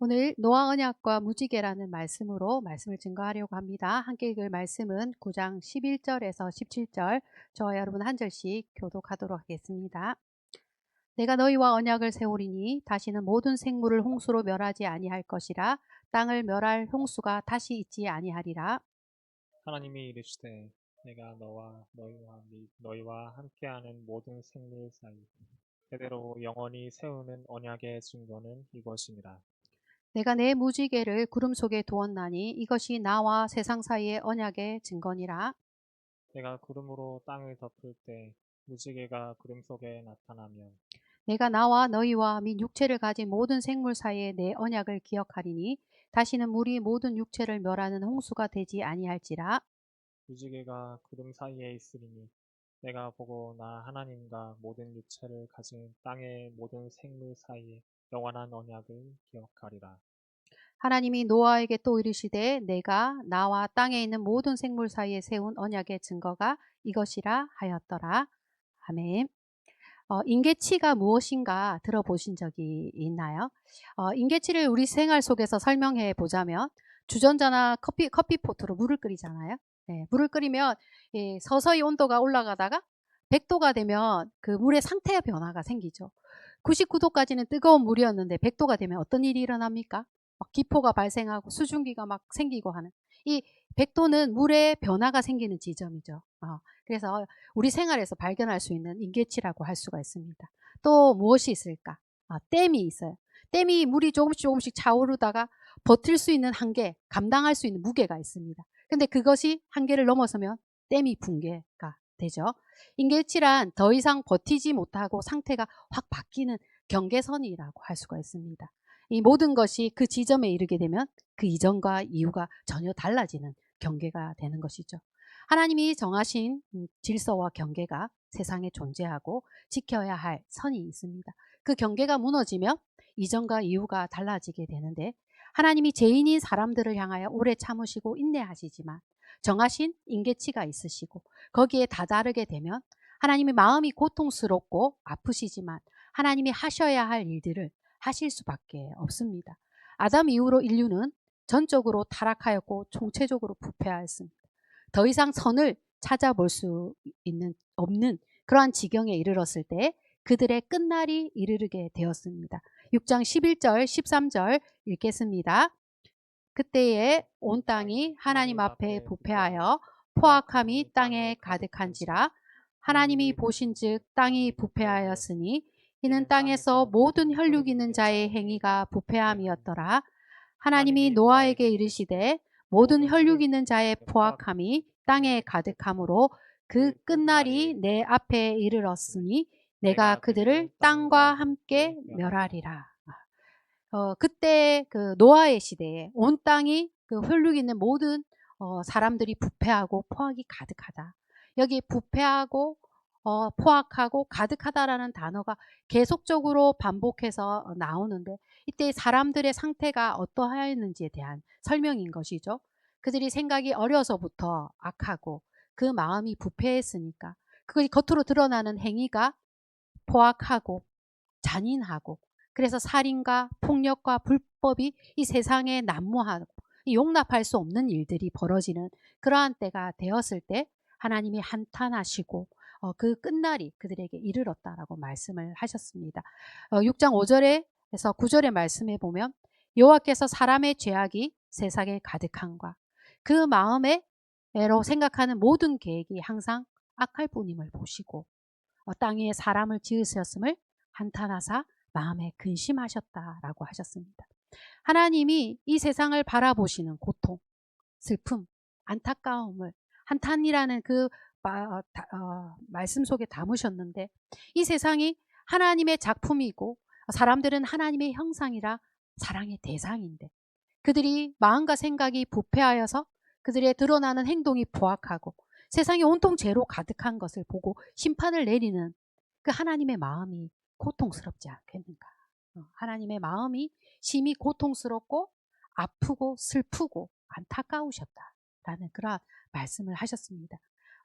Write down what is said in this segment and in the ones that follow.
오늘 노아 언약과 무지개라는 말씀으로 말씀을 증거하려고 합니다. 함께 읽을 말씀은 9장 11절에서 17절, 저와 여러분 한 절씩 교독하도록 하겠습니다. 내가 너희와 언약을 세우리니 다시는 모든 생물을 홍수로 멸하지 아니할 것이라. 땅을 멸할 홍수가 다시 있지 아니하리라. 하나님이 이르시되 내가 너희와 함께하는 모든 생물 사이 대대로 영원히 세우는 언약의 증거는 이것이니라. 내가 내 무지개를 구름 속에 두었나니 이것이 나와 세상 사이의 언약의 증거니라. 내가 구름으로 땅을 덮을 때 무지개가 구름 속에 나타나면 내가 나와 너희와 및 육체를 가진 모든 생물 사이에 내 언약을 기억하리니 다시는 물이 모든 육체를 멸하는 홍수가 되지 아니할지라. 무지개가 구름 사이에 있으리니 내가 보고 나 하나님과 모든 육체를 가진 땅의 모든 생물 사이에 영원한 언약을 기억하리라. 하나님이 노아에게 또 이르시되 내가 나와 땅에 있는 모든 생물 사이에 세운 언약의 증거가 이것이라 하였더라. 아멘. 인계치가 무엇인가 들어보신 적이 있나요? 인계치를 우리 생활 속에서 설명해 보자면 주전자나 커피포트로 물을 끓이잖아요. 네, 물을 끓이면 서서히 온도가 올라가다가 100도가 되면 그 물의 상태의 변화가 생기죠. 99도까지는 뜨거운 물이었는데 100도가 되면 어떤 일이 일어납니까? 막 기포가 발생하고 수증기가 막 생기고 하는, 이 100도는 물의 변화가 생기는 지점이죠. 그래서 우리 생활에서 발견할 수 있는 인계치라고 할 수가 있습니다. 또 무엇이 있을까? 댐이 있어요. 댐이 물이 조금씩 차오르다가 버틸 수 있는 한계, 감당할 수 있는 무게가 있습니다. 근데 그것이 한계를 넘어서면 댐이 붕괴가 되죠. 인계치란 더 이상 버티지 못하고 상태가 확 바뀌는 경계선이라고 할 수가 있습니다. 이 모든 것이 그 지점에 이르게 되면 그 이전과 이후가 전혀 달라지는 경계가 되는 것이죠. 하나님이 정하신 질서와 경계가 세상에 존재하고 지켜야 할 선이 있습니다. 그 경계가 무너지면 이전과 이후가 달라지게 되는데, 하나님이 죄인인 사람들을 향하여 오래 참으시고 인내하시지만 정하신 인계치가 있으시고 거기에 다다르게 되면 하나님의 마음이 고통스럽고 아프시지만 하나님이 하셔야 할 일들을 하실 수밖에 없습니다. 아담 이후로 인류는 전적으로 타락하였고 총체적으로 부패하였습니다. 더 이상 선을 찾아볼 수 없는 그러한 지경에 이르렀을 때 그들의 끝날이 이르게 되었습니다. 6장 11절 13절 읽겠습니다. 그때에 온 땅이 하나님 앞에 부패하여 포악함이 땅에 가득한지라. 하나님이 보신즉 땅이 부패하였으니 이는 땅에서 모든 혈육 있는 자의 행위가 부패함이었더라. 하나님이 노아에게 이르시되 모든 혈육 있는 자의 포악함이 땅에 가득하므로 그 끝날이 내 앞에 이르렀으니 내가 그들을 땅과 함께 멸하리라. 그때 그 노아의 시대에 온 땅이 그 혈육 있는 모든 사람들이 부패하고 포악이 가득하다. 여기 부패하고 포악하고 가득하다라는 단어가 계속적으로 반복해서 나오는데, 이때 사람들의 상태가 어떠하였는지에 대한 설명인 것이죠. 그들이 생각이 어려서부터 악하고 그 마음이 부패했으니까 그것이 겉으로 드러나는 행위가 포악하고 잔인하고, 그래서 살인과 폭력과 불법이 이 세상에 난무하고 용납할 수 없는 일들이 벌어지는 그러한 때가 되었을 때 하나님이 한탄하시고 그 끝날이 그들에게 이르렀다라고 말씀을 하셨습니다. 6장 5절에서 9절의 말씀에 보면 여호와께서 사람의 죄악이 세상에 가득한과 그 마음에로 생각하는 모든 계획이 항상 악할 뿐임을 보시고 땅 위에 사람을 지으셨음을 한탄하사 마음에 근심하셨다라고 하셨습니다. 하나님이 이 세상을 바라보시는 고통, 슬픔, 안타까움을 한탄이라는 그 말씀 속에 담으셨는데, 이 세상이 하나님의 작품이고 사람들은 하나님의 형상이라 사랑의 대상인데 그들이 마음과 생각이 부패하여서 그들의 드러나는 행동이 포악하고 세상이 온통 죄로 가득한 것을 보고 심판을 내리는 그 하나님의 마음이 고통스럽지 않겠는가? 하나님의 마음이 심히 고통스럽고 아프고 슬프고 안타까우셨다라는 그런 말씀을 하셨습니다.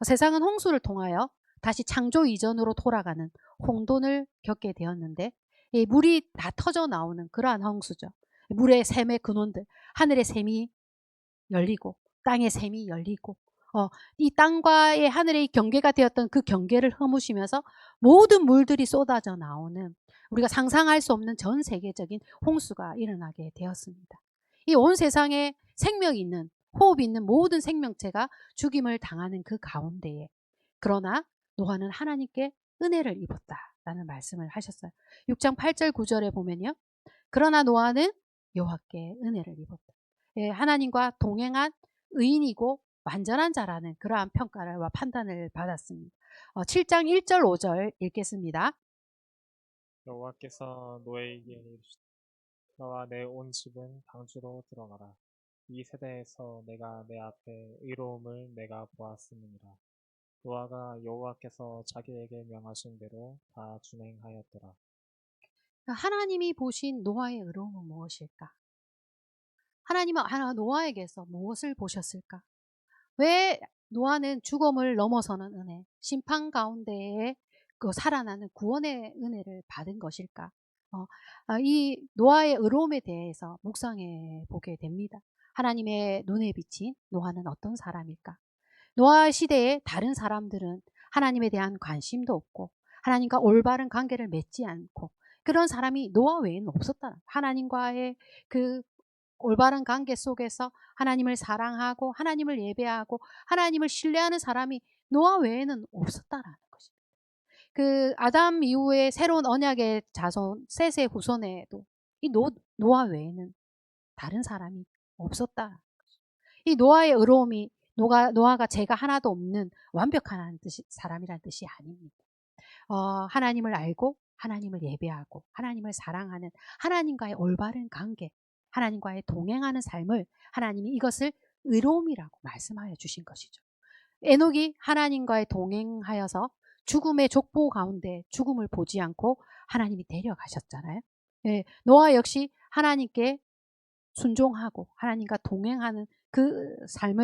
세상은 홍수를 통하여 다시 창조 이전으로 돌아가는 홍돈을 겪게 되었는데, 물이 다 터져 나오는 그러한 홍수죠. 물의 샘의 근원들, 하늘의 샘이 열리고 땅의 샘이 열리고 이 땅과의 하늘의 경계가 되었던 그 경계를 허무시면서 모든 물들이 쏟아져 나오는 우리가 상상할 수 없는 전 세계적인 홍수가 일어나게 되었습니다. 이 온 세상에 생명이 있는 호흡이 있는 모든 생명체가 죽임을 당하는 그 가운데에 그러나 노아는 하나님께 은혜를 입었다라는 말씀을 하셨어요. 6장 8절 9절에 보면요. 그러나 노아는 여호와께 은혜를 입었다. 예, 하나님과 동행한 의인이고 완전한 자라는 그러한 평가와 판단을 받았습니다. 7장 1절 5절 읽겠습니다. 여호와께서 노아에게 이르시되 너와 내 온 집은 방주로 들어가라. 이 세대에서 내가 내 앞에 의로움을 내가 보았음이니라. 노아가 여호와께서 자기에게 명하신 대로 다 준행하였더라. 하나님이 보신 노아의 의로움은 무엇일까? 하나님은 노아에게서 무엇을 보셨을까? 왜 노아는 죽음을 넘어서는 은혜, 심판 가운데에 그 살아나는 구원의 은혜를 받은 것일까? 이 노아의 의로움에 대해서 묵상해 보게 됩니다. 하나님의 눈에 비친 노아는 어떤 사람일까? 노아 시대에 다른 사람들은 하나님에 대한 관심도 없고 하나님과 올바른 관계를 맺지 않고 그런 사람이 노아 외에는 없었다. 하나님과의 그 올바른 관계 속에서 하나님을 사랑하고 하나님을 예배하고 하나님을 신뢰하는 사람이 노아 외에는 없었다라는 것입니다. 그 아담 이후에 새로운 언약의 자손 셋의 후손에도 이 노아 외에는 다른 사람이 없었다. 이 노아의 의로움이 노아가 죄가 하나도 없는 완벽한 사람이라는 뜻이 아닙니다. 하나님을 알고 하나님을 예배하고 하나님을 사랑하는 하나님과의 올바른 관계, 하나님과의 동행하는 삶을 하나님이 이것을 의로움이라고 말씀하여 주신 것이죠. 에녹이 하나님과의 동행하여서 죽음의 족보 가운데 죽음을 보지 않고 하나님이 데려가셨잖아요. 예, 노아 역시 하나님께 순종하고 하나님과 동행하는 그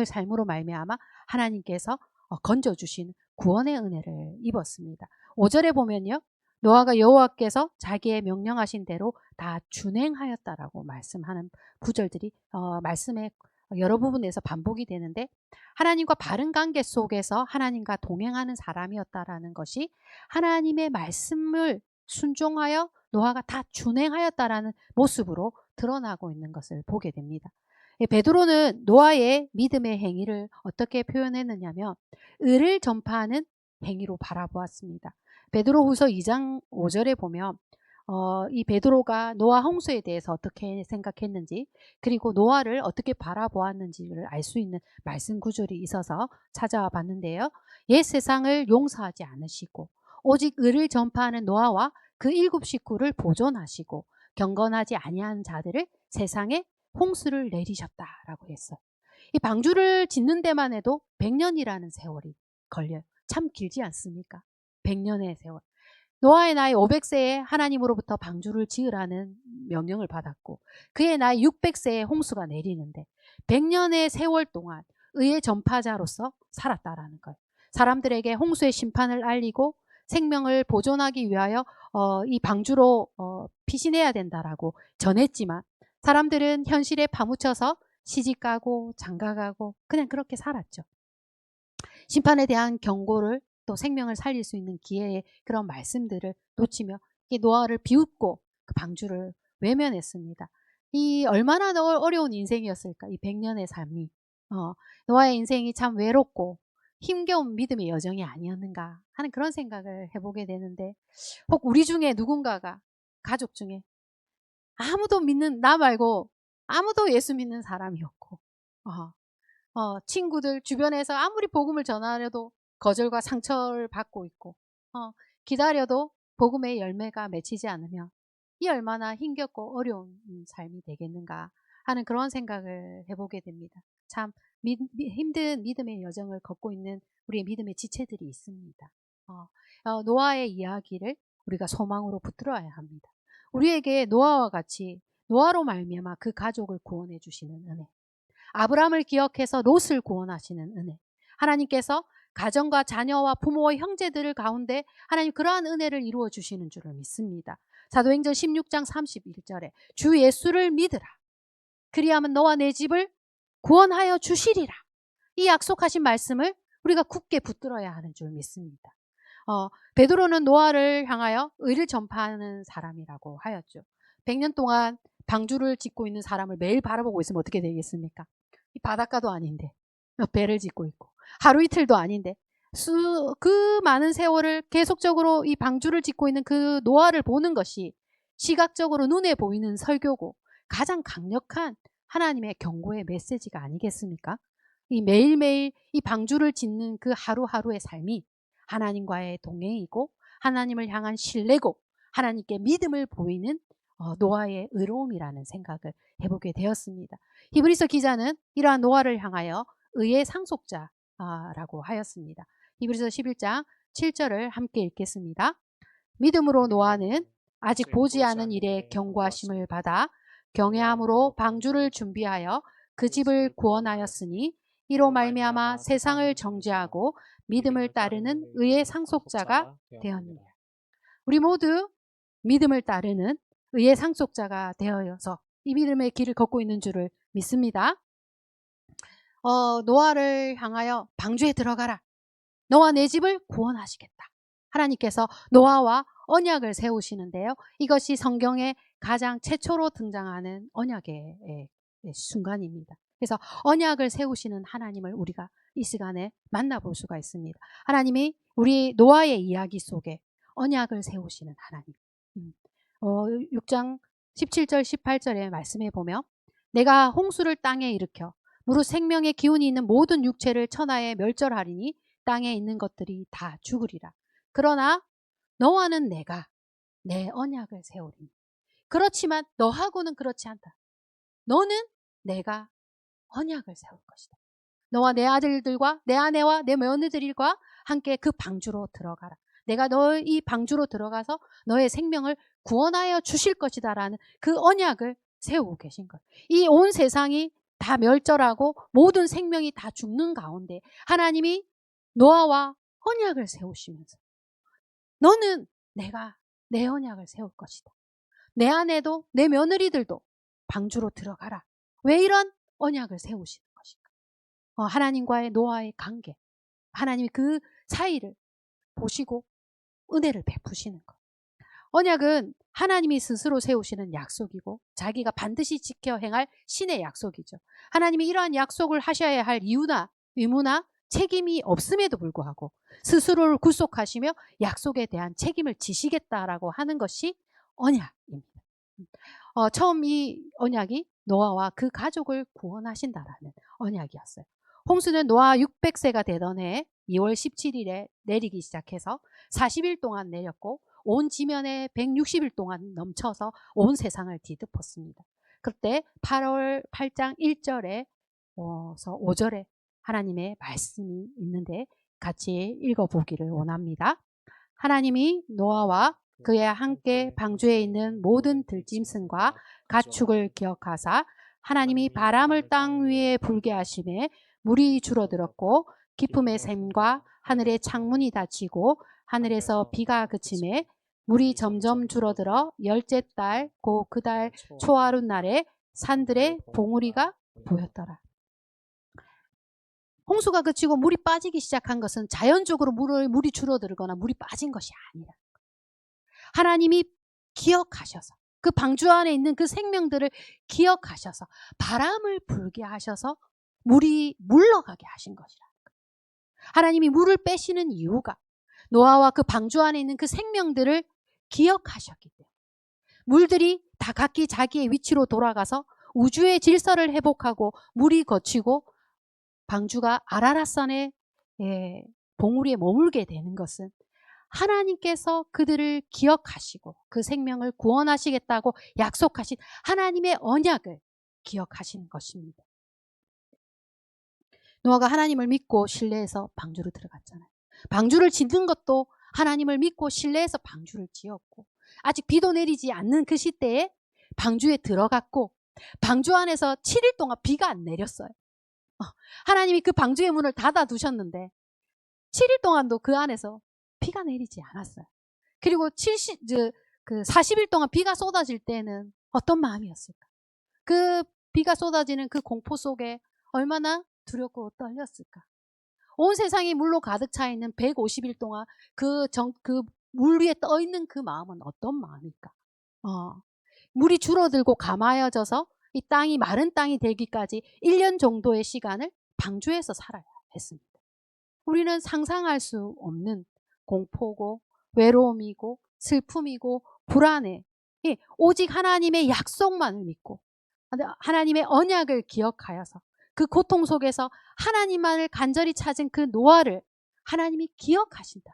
삶으로 말미암아 하나님께서 건져주신 구원의 은혜를 입었습니다. 5절에 보면요. 노아가 여호와께서 자기의 명령하신 대로 다 준행하였다라고 말씀하는 구절들이 말씀의 여러 부분에서 반복이 되는데 하나님과 바른 관계 속에서 하나님과 동행하는 사람이었다라는 것이 하나님의 말씀을 순종하여 노아가 다 준행하였다라는 모습으로 드러나고 있는 것을 보게 됩니다. 베드로는 노아의 믿음의 행위를 어떻게 표현했느냐면 의를 전파하는 행위로 바라보았습니다. 베드로후서 2장 5절에 보면 이 베드로가 노아 홍수에 대해서 어떻게 생각했는지 그리고 노아를 어떻게 바라보았는지를 알 수 있는 말씀 구절이 있어서 찾아와 봤는데요. 옛 세상을 용서하지 않으시고 오직 의를 전파하는 노아와 그 7 식구를 보존하시고 경건하지 아니한 자들을 세상에 홍수를 내리셨다라고 했어요. 이 방주를 짓는 데만 해도 100년이라는 세월이 걸려요. 참 길지 않습니까? 100년의 세월. 노아의 나이 500세에 하나님으로부터 방주를 지으라는 명령을 받았고 그의 나이 600세에 홍수가 내리는데 100년의 세월 동안 의의 전파자로서 살았다라는 거예요. 사람들에게 홍수의 심판을 알리고 생명을 보존하기 위하여 이 방주로 피신해야 된다라고 전했지만 사람들은 현실에 파묻혀서 시집가고 장가가고 그냥 그렇게 살았죠. 심판에 대한 경고를 또 생명을 살릴 수 있는 기회의 그런 말씀들을 놓치며 노아를 비웃고 그 방주를 외면했습니다. 이 얼마나 어려운 인생이었을까 이 100년의 삶이 노아의 인생이 참 외롭고 힘겨운 믿음의 여정이 아니었는가 하는 그런 생각을 해보게 되는데 혹 우리 중에 누군가가 가족 중에 아무도 나 말고 아무도 예수 믿는 사람이 없고 친구들 주변에서 아무리 복음을 전하려도 거절과 상처를 받고 있고 기다려도 복음의 열매가 맺히지 않으며 이 얼마나 힘겹고 어려운 삶이 되겠는가 하는 그런 생각을 해보게 됩니다. 참 힘든 믿음의 여정을 걷고 있는 우리의 믿음의 지체들이 있습니다. 노아의 이야기를 우리가 소망으로 붙들어야 합니다. 우리에게 노아와 같이 노아로 말미암아 그 가족을 구원해 주시는 은혜, 아브라함을 기억해서 롯을 구원하시는 은혜, 하나님께서 가정과 자녀와 부모와 형제들 가운데 하나님 그러한 은혜를 이루어 주시는 줄을 믿습니다. 사도행전 16장 31절에 주 예수를 믿으라. 그리하면 너와 내 집을 구원하여 주시리라. 이 약속하신 말씀을 우리가 굳게 붙들어야 하는 줄 믿습니다. 베드로는 노아를 향하여 의를 전파하는 사람이라고 하였죠. 100년 동안 방주를 짓고 있는 사람을 매일 바라보고 있으면 어떻게 되겠습니까? 이 바닷가도 아닌데 배를 짓고 있고 하루 이틀도 아닌데 그 많은 세월을 계속적으로 이 방주를 짓고 있는 그 노아를 보는 것이 시각적으로 눈에 보이는 설교고 가장 강력한 하나님의 경고의 메시지가 아니겠습니까? 이 매일매일 이 방주를 짓는 그 하루하루의 삶이 하나님과의 동행이고 하나님을 향한 신뢰고 하나님께 믿음을 보이는 노아의 의로움이라는 생각을 해보게 되었습니다. 히브리서 기자는 이러한 노아를 향하여 의의 상속자라고 하였습니다. 히브리서 11장 7절을 함께 읽겠습니다. 믿음으로 노아는 아직 보지 않은 일에 경고하심을 받아 경외함으로 방주를 준비하여 그 집을 구원하였으니 이로 말미암아 세상을 정죄하고 믿음을 따르는 의의 상속자가 되었느니라. 우리 모두 믿음을 따르는 의의 상속자가 되어서 이 믿음의 길을 걷고 있는 줄을 믿습니다. 노아를 향하여 방주에 들어가라. 너와 내 집을 구원하시겠다. 하나님께서 노아와 언약을 세우시는데요. 이것이 성경에 가장 최초로 등장하는 언약의 순간입니다. 그래서 언약을 세우시는 하나님을 우리가 이 시간에 만나볼 수가 있습니다. 하나님이 우리 노아의 이야기 속에 언약을 세우시는 하나님. 6장 17절 18절의 말씀에 보면 내가 홍수를 땅에 일으켜 무릇 생명의 기운이 있는 모든 육체를 천하에 멸절하리니 땅에 있는 것들이 다 죽으리라. 그러나 너와는 내가 내 언약을 세우리니. 그렇지만 너하고는 그렇지 않다. 너는 내가 언약을 세울 것이다. 너와 내 아들들과 내 아내와 내 며느리들과 함께 그 방주로 들어가라. 내가 너의 방주로 들어가서 너의 생명을 구원하여 주실 것이다 라는 그 언약을 세우고 계신 거예요. 이 온 세상이 다 멸절하고 모든 생명이 다 죽는 가운데 하나님이 노아와 언약을 세우시면서 너는 내가 내 언약을 세울 것이다. 내 아내도 내 며느리들도 방주로 들어가라. 왜 이런 언약을 세우시는 것인가? 하나님과의 노아의 관계, 하나님이 그 사이를 보시고 은혜를 베푸시는 것. 언약은 하나님이 스스로 세우시는 약속이고 자기가 반드시 지켜 행할 신의 약속이죠. 하나님이 이러한 약속을 하셔야 할 이유나 의무나 책임이 없음에도 불구하고 스스로를 구속하시며 약속에 대한 책임을 지시겠다라고 하는 것이 언약입니다. 처음 이 언약이 노아와 그 가족을 구원하신다라는 언약이었어요. 홍수는 노아 600세가 되던 해 2월 17일에 내리기 시작해서 40일 동안 내렸고 온 지면에 160일 동안 넘쳐서 온 세상을 뒤덮었습니다. 그때 8장 1절에서 5절에 하나님의 말씀이 있는데 같이 읽어보기를 원합니다. 하나님이 노아와 그의 함께 방주에 있는 모든 들짐승과 가축을 기억하사 하나님이 바람을 땅 위에 불게 하심에 물이 줄어들었고 깊음의 샘과 하늘의 창문이 닫히고 하늘에서 비가 그침에 물이 점점 줄어들어 열째 달 고 그 달 초하루 날에 산들의 봉우리가 보였더라. 홍수가 그치고 물이 빠지기 시작한 것은 자연적으로 물이 줄어들거나 물이 빠진 것이 아니라 하나님이 기억하셔서 그 방주 안에 있는 그 생명들을 기억하셔서 바람을 불게 하셔서 물이 물러가게 하신 것이라. 하나님이 물을 빼시는 이유가 노아와 그 방주 안에 있는 그 생명들을 기억하셨기 때문에 물들이 다 각기 자기의 위치로 돌아가서 우주의 질서를 회복하고 물이 거치고 방주가 아라랏산의 봉우리에 머물게 되는 것은 하나님께서 그들을 기억하시고 그 생명을 구원하시겠다고 약속하신 하나님의 언약을 기억하시는 것입니다. 노아가 하나님을 믿고 신뢰해서 방주로 들어갔잖아요. 방주를 짓는 것도 하나님을 믿고 신뢰해서 방주를 지었고 아직 비도 내리지 않는 그 시대에 방주에 들어갔고 방주 안에서 7일 동안 비가 안 내렸어요. 하나님이 그 방주의 문을 닫아 두셨는데 7일 동안도 그 안에서 비가 내리지 않았어요. 그리고 그 40일 동안 비가 쏟아질 때는 어떤 마음이었을까? 그 비가 쏟아지는 그 공포 속에 얼마나 두렵고 떨렸을까? 온 세상이 물로 가득 차 있는 150일 동안 그 물 위에 떠 있는 그 마음은 어떤 마음일까? 물이 줄어들고 가마여져서 이 땅이 마른 땅이 되기까지 1년 정도의 시간을 방주에서 살아야 했습니다. 우리는 상상할 수 없는 공포고 외로움이고 슬픔이고 불안해. 오직 하나님의 약속만을 믿고 하나님의 언약을 기억하여서 그 고통 속에서 하나님만을 간절히 찾은 그 노아를 하나님이 기억하신다.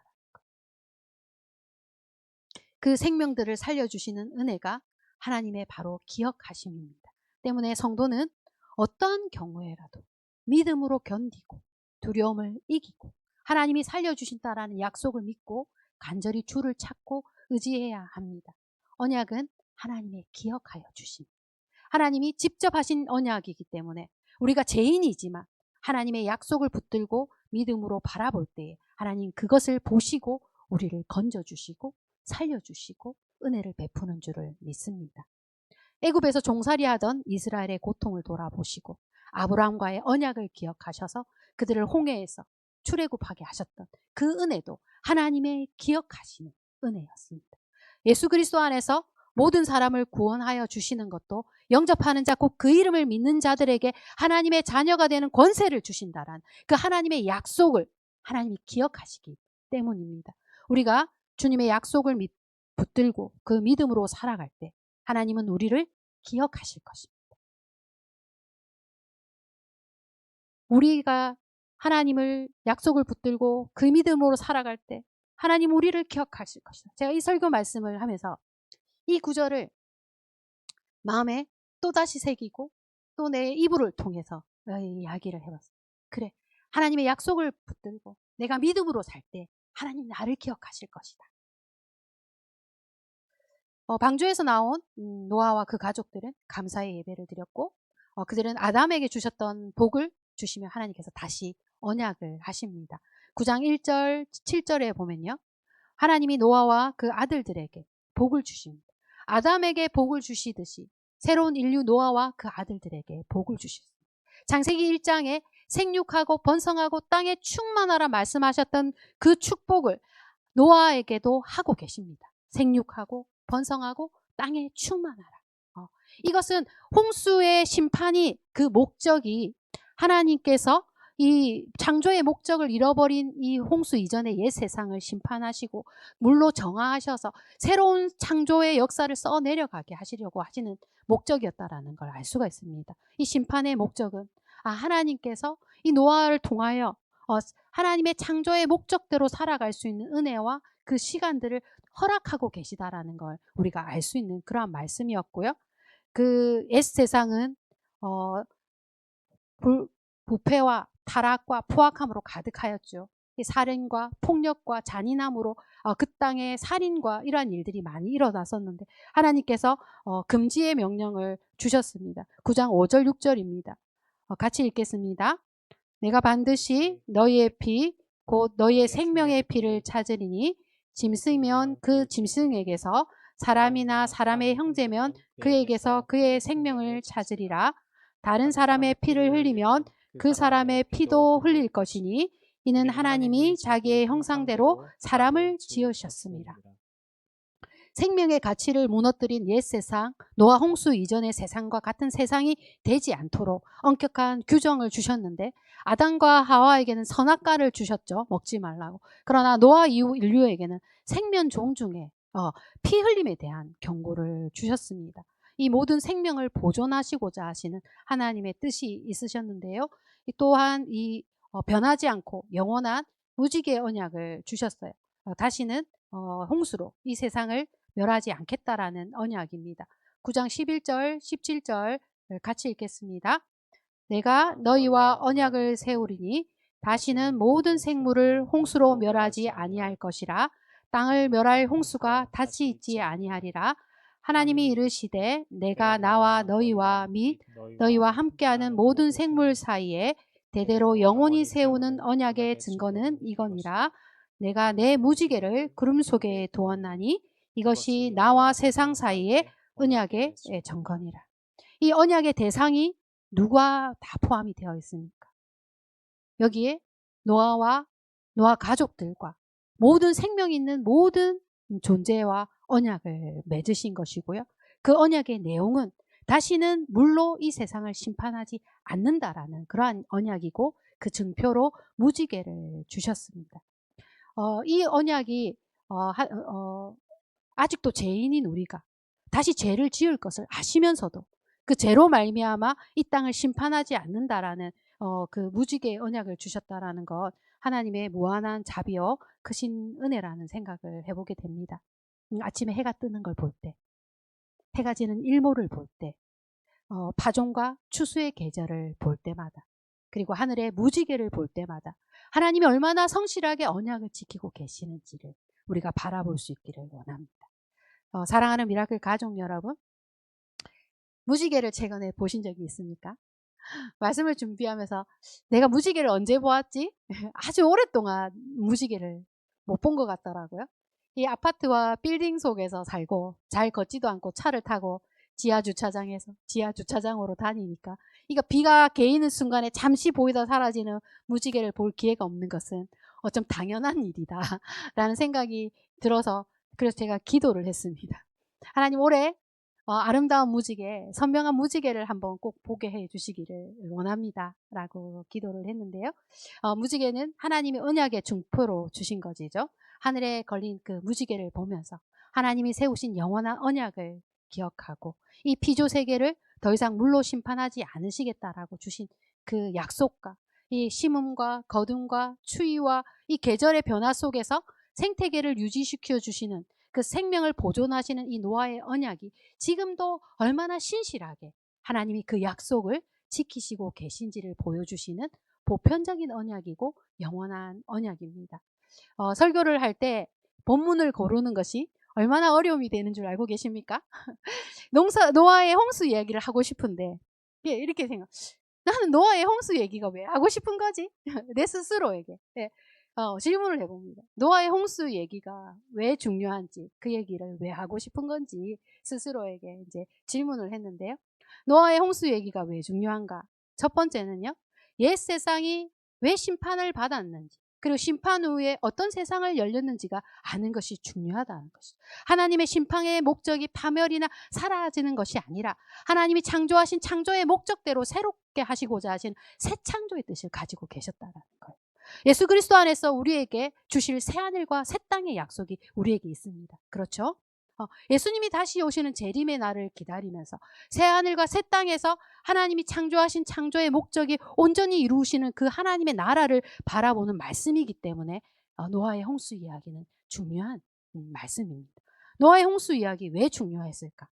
그 생명들을 살려주시는 은혜가 하나님의 바로 기억하심입니다. 때문에 성도는 어떠한 경우에라도 믿음으로 견디고 두려움을 이기고 하나님이 살려주신다라는 약속을 믿고 간절히 주를 찾고 의지해야 합니다. 언약은 하나님의 기억하여 주심. 하나님이 직접 하신 언약이기 때문에 우리가 죄인이지만 하나님의 약속을 붙들고 믿음으로 바라볼 때에 하나님 그것을 보시고 우리를 건져주시고 살려주시고 은혜를 베푸는 줄을 믿습니다. 애굽에서 종살이하던 이스라엘의 고통을 돌아보시고 아브라함과의 언약을 기억하셔서 그들을 홍해에서 출애굽하게 하셨던 그 은혜도 하나님의 기억하시는 은혜였습니다. 예수 그리스도 안에서 모든 사람을 구원하여 주시는 것도 영접하는 자 곧 그 이름을 믿는 자들에게 하나님의 자녀가 되는 권세를 주신다란 그 하나님의 약속을 하나님이 기억하시기 때문입니다. 우리가 주님의 약속을 붙들고 그 믿음으로 살아갈 때 하나님은 우리를 기억하실 것입니다. 우리가 하나님을 약속을 붙들고 그 믿음으로 살아갈 때 하나님 우리를 기억하실 것이다. 제가 이 설교 말씀을 하면서 이 구절을 마음에 또다시 새기고 또 내 이불을 통해서 이야기를 해봤어요. 그래, 하나님의 약속을 붙들고 내가 믿음으로 살 때 하나님 나를 기억하실 것이다. 방주에서 나온 노아와 그 가족들은 감사의 예배를 드렸고 그들은 아담에게 주셨던 복을 주시며 하나님께서 다시 언약을 하십니다. 9장 1절 7절에 보면요. 하나님이 노아와 그 아들들에게 복을 주십니다. 아담에게 복을 주시듯이 새로운 인류 노아와 그 아들들에게 복을 주셨습니다. 창세기 1장에 생육하고 번성하고 땅에 충만하라 말씀하셨던 그 축복을 노아에게도 하고 계십니다. 생육하고 번성하고 땅에 충만하라. 이것은 홍수의 심판이 그 목적이 하나님께서 이 창조의 목적을 잃어버린 이 홍수 이전의 옛 세상을 심판하시고 물로 정화하셔서 새로운 창조의 역사를 써내려가게 하시려고 하시는 목적이었다라는 걸 알 수가 있습니다. 이 심판의 목적은 하나님께서 이 노아를 통하여 하나님의 창조의 목적대로 살아갈 수 있는 은혜와 그 시간들을 허락하고 계시다라는 걸 우리가 알 수 있는 그러한 말씀이었고요. 그 옛 세상은 부패와 타락과 포악함으로 가득하였죠. 살인과 폭력과 잔인함으로 그 땅에 살인과 이러한 일들이 많이 일어났었는데 하나님께서 금지의 명령을 주셨습니다. 9장 5절 6절입니다. 같이 읽겠습니다. 내가 반드시 너희의 피 곧 너희의 생명의 피를 찾으리니 짐승이면 그 짐승에게서 사람이나 사람의 형제면 그에게서 그의 생명을 찾으리라. 다른 사람의 피를 흘리면 그 사람의 피도 흘릴 것이니 이는 하나님이 자기의 형상대로 사람을 지으셨습니다. 생명의 가치를 무너뜨린 옛 세상, 노아 홍수 이전의 세상과 같은 세상이 되지 않도록 엄격한 규정을 주셨는데 아담과 하와에게는 선악과를 주셨죠. 먹지 말라고. 그러나 노아 이후 인류에게는 생명종 중에 피 흘림에 대한 경고를 주셨습니다. 이 모든 생명을 보존하시고자 하시는 하나님의 뜻이 있으셨는데요. 또한 이 변하지 않고 영원한 무지개 언약을 주셨어요. 다시는 홍수로 이 세상을 멸하지 않겠다라는 언약입니다. 9장 11절 17절 같이 읽겠습니다. 내가 너희와 언약을 세우리니 다시는 모든 생물을 홍수로 멸하지 아니할 것이라. 땅을 멸할 홍수가 다시 있지 아니하리라. 하나님이 이르시되 내가 나와 너희와 및 너희와 함께하는 모든 생물 사이에 대대로 영원히 세우는 언약의 증거는 이거니라. 내가 내 무지개를 구름 속에 두었나니 이것이 나와 세상 사이의 언약의 정건이라. 이 언약의 대상이 누가 다 포함이 되어 있습니까? 여기에 노아 가족들과 모든 생명 있는 모든 존재와 언약을 맺으신 것이고요. 그 언약의 내용은 다시는 물로 이 세상을 심판하지 않는다라는 그러한 언약이고 그 증표로 무지개를 주셨습니다. 이 언약이 아직도 죄인인 우리가 다시 죄를 지을 것을 아시면서도 그 죄로 말미암아 이 땅을 심판하지 않는다라는 그 무지개의 언약을 주셨다라는 것, 하나님의 무한한 자비요 크신 은혜라는 생각을 해보게 됩니다. 아침에 해가 뜨는 걸 볼 때, 해가 지는 일몰을 볼 때, 파종과 추수의 계절을 볼 때마다, 그리고 하늘의 무지개를 볼 때마다 하나님이 얼마나 성실하게 언약을 지키고 계시는지를 우리가 바라볼 수 있기를 원합니다. 사랑하는 미라클 가족 여러분, 무지개를 최근에 보신 적이 있습니까? 말씀을 준비하면서 내가 무지개를 언제 보았지? 아주 오랫동안 무지개를 못 본 것 같더라고요. 이 아파트와 빌딩 속에서 살고 잘 걷지도 않고 차를 타고 지하 주차장에서 지하 주차장으로 다니니까 이거 비가 개이는 순간에 잠시 보이다 사라지는 무지개를 볼 기회가 없는 것은 좀 당연한 일이다 라는 생각이 들어서 그래서 제가 기도를 했습니다. 하나님 올해 아름다운 무지개, 선명한 무지개를 한번 꼭 보게 해 주시기를 원합니다 라고 기도를 했는데요. 무지개는 하나님의 언약의 증표로 주신 것이죠. 하늘에 걸린 그 무지개를 보면서 하나님이 세우신 영원한 언약을 기억하고 이 피조 세계를 더 이상 물로 심판하지 않으시겠다라고 주신 그 약속과 이 심음과 거둠과 추위와 이 계절의 변화 속에서 생태계를 유지시켜 주시는 그 생명을 보존하시는 이 노아의 언약이 지금도 얼마나 신실하게 하나님이 그 약속을 지키시고 계신지를 보여주시는 보편적인 언약이고 영원한 언약입니다. 설교를 할 때 본문을 고르는 것이 얼마나 어려움이 되는 줄 알고 계십니까? 노아의 홍수 이야기를 하고 싶은데 이렇게 생각. 나는 노아의 홍수 얘기가 왜 하고 싶은 거지? 내 스스로에게 질문을 해봅니다. 노아의 홍수 얘기가 왜 중요한지, 그 얘기를 왜 하고 싶은 건지 스스로에게 이제 질문을 했는데요. 노아의 홍수 얘기가 왜 중요한가? 첫 번째는요, 옛 세상이 왜 심판을 받았는지, 그리고 심판 후에 어떤 세상을 열렸는지가 아는 것이 중요하다는 것이죠. 하나님의 심판의 목적이 파멸이나 사라지는 것이 아니라 하나님이 창조하신 창조의 목적대로 새롭게 하시고자 하신 새 창조의 뜻을 가지고 계셨다는 거예요. 예수 그리스도 안에서 우리에게 주실 새 하늘과 새 땅의 약속이 우리에게 있습니다. 그렇죠? 예수님이 다시 오시는 재림의 날을 기다리면서 새 하늘과 새 땅에서 하나님이 창조하신 창조의 목적이 온전히 이루시는 그 하나님의 나라를 바라보는 말씀이기 때문에 노아의 홍수 이야기는 중요한 말씀입니다. 노아의 홍수 이야기 왜 중요했을까?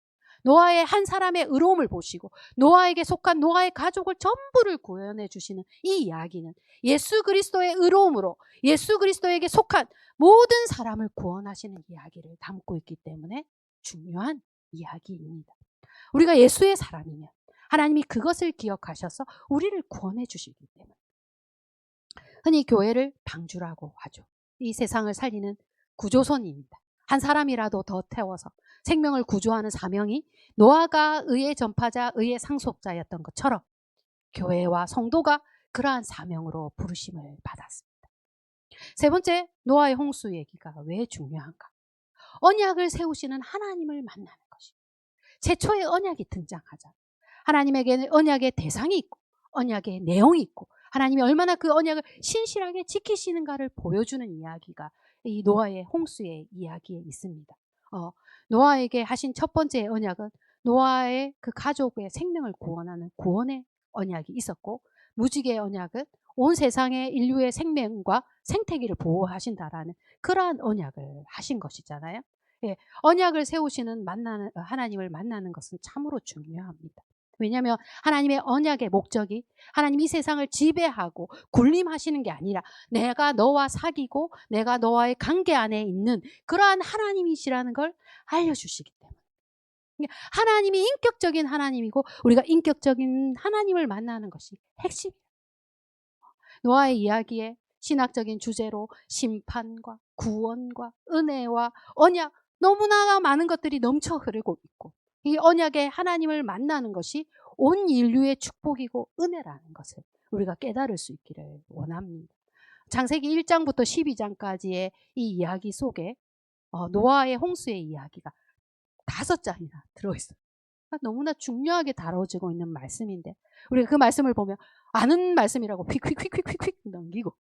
노아의 한 사람의 의로움을 보시고 노아에게 속한 노아의 가족을 전부를 구원해 주시는 이 이야기는 예수 그리스도의 의로움으로 예수 그리스도에게 속한 모든 사람을 구원하시는 이야기를 담고 있기 때문에 중요한 이야기입니다. 우리가 예수의 사람이면 하나님이 그것을 기억하셔서 우리를 구원해 주시기 때문에 흔히 교회를 방주라고 하죠. 이 세상을 살리는 구조선입니다. 한 사람이라도 더 태워서 생명을 구조하는 사명이 노아가 의의 전파자, 의의 상속자였던 것처럼 교회와 성도가 그러한 사명으로 부르심을 받았습니다. 세 번째, 노아의 홍수 얘기가 왜 중요한가? 언약을 세우시는 하나님을 만나는 것입니다. 최초의 언약이 등장하자 하나님에게는 언약의 대상이 있고 언약의 내용이 있고 하나님이 얼마나 그 언약을 신실하게 지키시는가를 보여주는 이야기가 이 노아의 홍수의 이야기에 있습니다. 노아에게 하신 첫 번째 언약은 노아의 그 가족의 생명을 구원하는 구원의 언약이 있었고 무지개의 언약은 온 세상의 인류의 생명과 생태계를 보호하신다라는 그러한 언약을 하신 것이잖아요. 예, 언약을 세우시는 하나님을 만나는 것은 참으로 중요합니다. 왜냐하면 하나님의 언약의 목적이 하나님 이 세상을 지배하고 군림하시는 게 아니라 내가 너와 사귀고 내가 너와의 관계 안에 있는 그러한 하나님이시라는 걸 알려주시기 때문에 하나님이 인격적인 하나님이고 우리가 인격적인 하나님을 만나는 것이 핵심이에요. 노아의 이야기에 신학적인 주제로 심판과 구원과 은혜와 언약 너무나 많은 것들이 넘쳐 흐르고 있고 이 언약의 하나님을 만나는 것이 온 인류의 축복이고 은혜라는 것을 우리가 깨달을 수 있기를 원합니다. 창세기 1장부터 12장까지의 이 이야기 속에 노아의 홍수의 이야기가 5장이나 들어있어요. 너무나 중요하게 다뤄지고 있는 말씀인데 우리가 그 말씀을 보면 아는 말씀이라고 휙휙휙휙휙 넘기고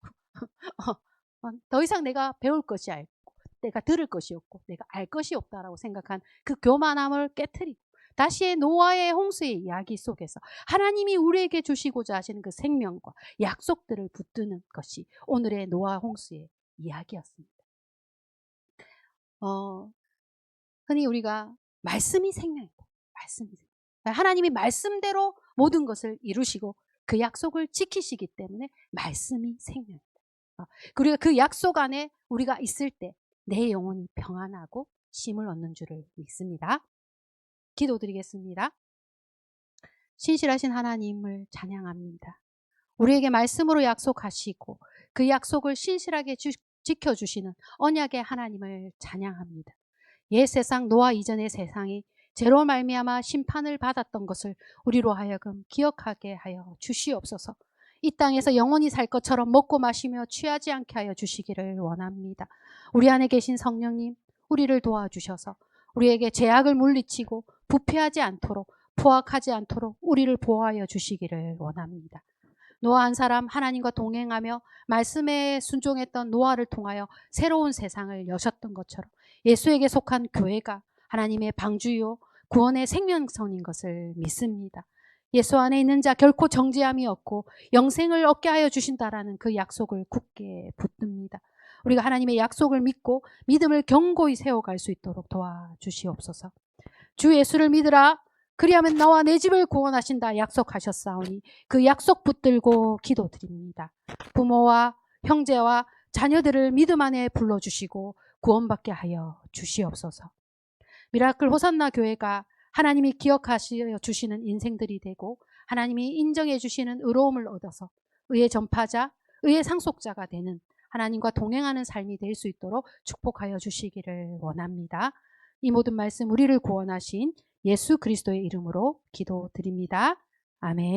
더 이상 내가 배울 것이 없고 내가 들을 것이 없고 내가 알 것이 없다라고 생각한 그 교만함을 깨트리고 다시 노아의 홍수의 이야기 속에서 하나님이 우리에게 주시고자 하시는 그 생명과 약속들을 붙드는 것이 오늘의 노아 홍수의 이야기였습니다. 흔히 우리가 말씀이 생명이다. 말씀이 생명. 하나님이 말씀대로 모든 것을 이루시고 그 약속을 지키시기 때문에 말씀이 생명이다. 그리고 그 약속 안에 우리가 있을 때 내 영혼이 평안하고 쉼을 얻는 줄을 믿습니다. 기도드리겠습니다. 신실하신 하나님을 찬양합니다. 우리에게 말씀으로 약속하시고 그 약속을 신실하게 지켜주시는 언약의 하나님을 찬양합니다. 옛 세상 노아 이전의 세상이 죄로 말미암아 심판을 받았던 것을 우리로 하여금 기억하게 하여 주시옵소서. 이 땅에서 영원히 살 것처럼 먹고 마시며 취하지 않게 하여 주시기를 원합니다. 우리 안에 계신 성령님, 우리를 도와주셔서 우리에게 죄악을 물리치고 부패하지 않도록 포악하지 않도록 우리를 보호하여 주시기를 원합니다. 노아 한 사람 하나님과 동행하며 말씀에 순종했던 노아를 통하여 새로운 세상을 여셨던 것처럼 예수에게 속한 교회가 하나님의 방주요 구원의 생명선인 것을 믿습니다. 예수 안에 있는 자 결코 정죄함이 없고 영생을 얻게 하여 주신다라는 그 약속을 굳게 붙듭니다. 우리가 하나님의 약속을 믿고 믿음을 견고히 세워갈 수 있도록 도와주시옵소서. 주 예수를 믿으라. 그리하면 나와 내 집을 구원하신다 약속하셨사오니 그 약속 붙들고 기도드립니다. 부모와 형제와 자녀들을 믿음 안에 불러주시고 구원받게 하여 주시옵소서. 미라클 호산나 교회가 하나님이 기억하시어 주시는 인생들이 되고 하나님이 인정해 주시는 의로움을 얻어서 의의 전파자, 의의 상속자가 되는 하나님과 동행하는 삶이 될 수 있도록 축복하여 주시기를 원합니다. 이 모든 말씀 우리를 구원하신 예수 그리스도의 이름으로 기도드립니다. 아멘.